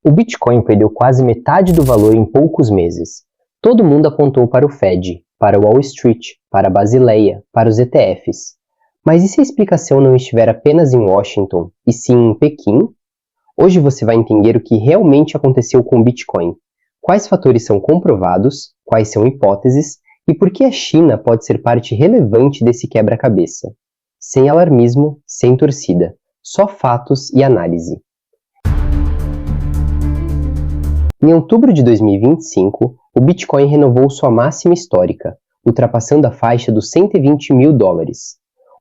O Bitcoin perdeu quase metade do valor em poucos meses. Todo mundo apontou para o Fed, para Wall Street, para a Basileia, para os ETFs. Mas e se a explicação não estiver apenas em Washington, e sim em Pequim? Hoje você vai entender o que realmente aconteceu com o Bitcoin, quais fatores são comprovados, quais são hipóteses e por que a China pode ser parte relevante desse quebra-cabeça. Sem alarmismo, sem torcida, só fatos e análise. Em outubro de 2025, o Bitcoin renovou sua máxima histórica, ultrapassando a faixa dos $120 mil.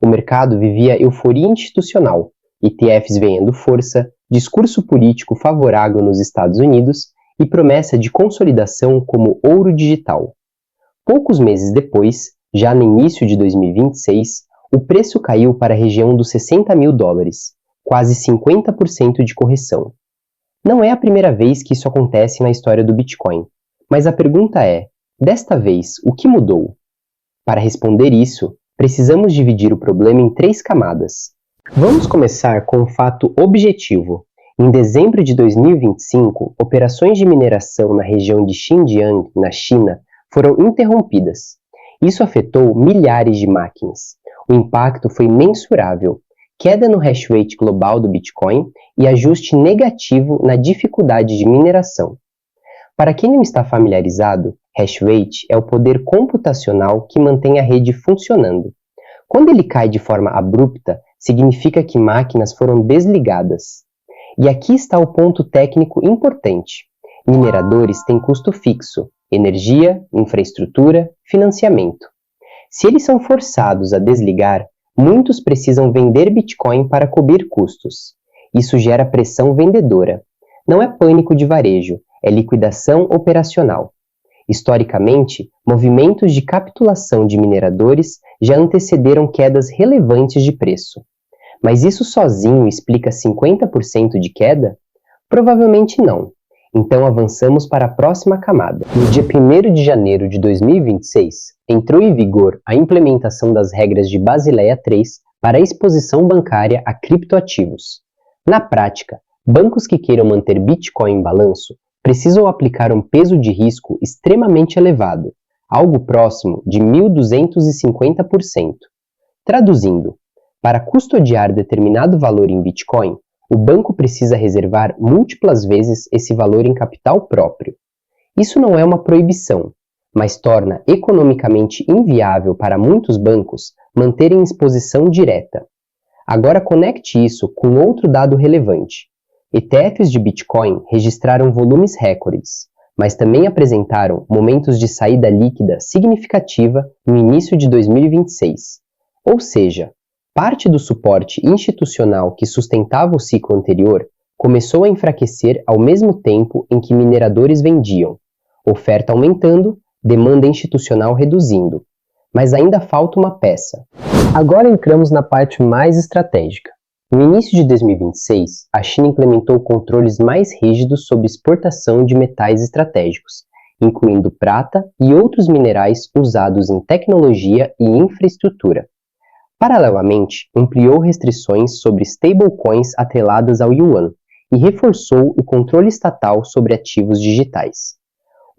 O mercado vivia euforia institucional, ETFs ganhando força, discurso político favorável nos Estados Unidos e promessa de consolidação como ouro digital. Poucos meses depois, já no início de 2026, o preço caiu para a região dos $60 mil, quase 50% de correção. Não é a primeira vez que isso acontece na história do Bitcoin, mas a pergunta é, desta vez, o que mudou? Para responder isso, precisamos dividir o problema em 3 camadas. Vamos começar com um fato objetivo. Em dezembro de 2025, operações de mineração na região de Xinjiang, na China, foram interrompidas. Isso afetou milhares de máquinas. O impacto foi mensurável. Queda no hash rate global do Bitcoin e ajuste negativo na dificuldade de mineração. Para quem não está familiarizado, hash rate é o poder computacional que mantém a rede funcionando. Quando ele cai de forma abrupta, significa que máquinas foram desligadas. E aqui está o ponto técnico importante. Mineradores têm custo fixo, energia, infraestrutura, financiamento. Se eles são forçados a desligar, muitos precisam vender Bitcoin para cobrir custos. Isso gera pressão vendedora. Não é pânico de varejo, é liquidação operacional. Historicamente, movimentos de capitulação de mineradores já antecederam quedas relevantes de preço. Mas isso sozinho explica 50% de queda? Provavelmente não. Então avançamos para a próxima camada. No dia 1º de janeiro de 2026, entrou em vigor a implementação das regras de Basileia III para a exposição bancária a criptoativos. Na prática, bancos que queiram manter Bitcoin em balanço precisam aplicar um peso de risco extremamente elevado, algo próximo de 1.250%. Traduzindo, para custodiar determinado valor em Bitcoin, o banco precisa reservar múltiplas vezes esse valor em capital próprio. Isso não é uma proibição, mas torna economicamente inviável para muitos bancos manterem exposição direta. Agora conecte isso com outro dado relevante. ETFs de Bitcoin registraram volumes recordes, mas também apresentaram momentos de saída líquida significativa no início de 2026. Ou seja, parte do suporte institucional que sustentava o ciclo anterior começou a enfraquecer ao mesmo tempo em que mineradores vendiam, oferta aumentando, demanda institucional reduzindo. Mas ainda falta uma peça. Agora entramos na parte mais estratégica. No início de 2026, a China implementou controles mais rígidos sobre exportação de metais estratégicos, incluindo prata e outros minerais usados em tecnologia e infraestrutura. Paralelamente, ampliou restrições sobre stablecoins atreladas ao yuan e reforçou o controle estatal sobre ativos digitais.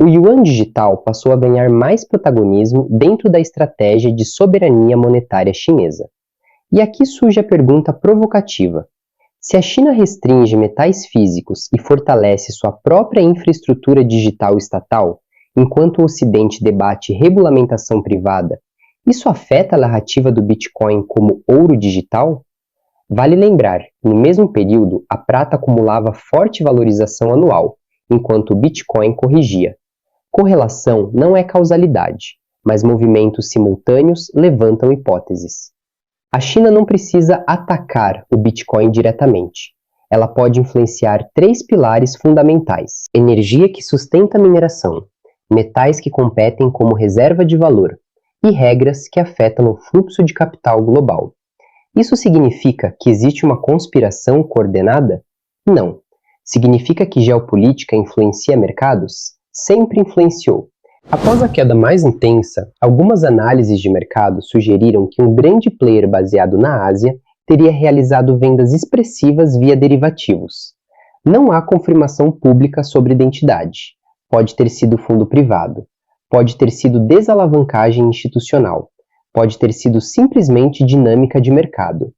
O yuan digital passou a ganhar mais protagonismo dentro da estratégia de soberania monetária chinesa. E aqui surge a pergunta provocativa. Se a China restringe metais físicos e fortalece sua própria infraestrutura digital estatal, enquanto o Ocidente debate regulamentação privada, isso afeta a narrativa do Bitcoin como ouro digital? Vale lembrar, no mesmo período, a prata acumulava forte valorização anual, enquanto o Bitcoin corrigia. Correlação não é causalidade, mas movimentos simultâneos levantam hipóteses. A China não precisa atacar o Bitcoin diretamente. Ela pode influenciar 3 pilares fundamentais: energia que sustenta a mineração, metais que competem como reserva de valor e regras que afetam o fluxo de capital global. Isso significa que existe uma conspiração coordenada? Não. Significa que geopolítica influencia mercados? Sempre influenciou. Após a queda mais intensa, algumas análises de mercado sugeriram que um grande player baseado na Ásia teria realizado vendas expressivas via derivativos. Não há confirmação pública sobre identidade. Pode ter sido fundo privado. Pode ter sido desalavancagem institucional. Pode ter sido simplesmente dinâmica de mercado.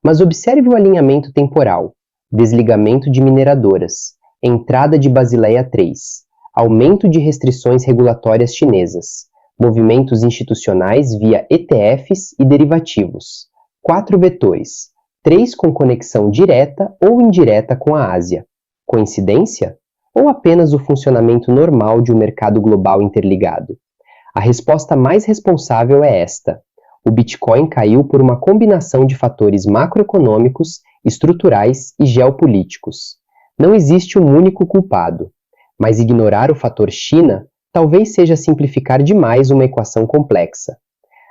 Mas observe o alinhamento temporal. Desligamento de mineradoras. Entrada de Basileia III. Aumento de restrições regulatórias chinesas. Movimentos institucionais via ETFs e derivativos. 4 vetores. 3 com conexão direta ou indireta com a Ásia. Coincidência? Ou apenas o funcionamento normal de um mercado global interligado? A resposta mais responsável é esta. O Bitcoin caiu por uma combinação de fatores macroeconômicos, estruturais e geopolíticos. Não existe um único culpado, mas ignorar o fator China talvez seja simplificar demais uma equação complexa.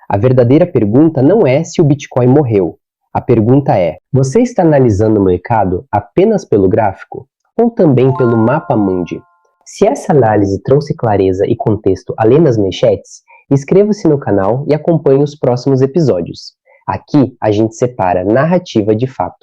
A verdadeira pergunta não é se o Bitcoin morreu. A pergunta é: você está analisando o mercado apenas pelo gráfico? Ou também pelo mapa mundi? Se essa análise trouxe clareza e contexto além das manchetes, inscreva-se no canal e acompanhe os próximos episódios. Aqui a gente separa narrativa de fato.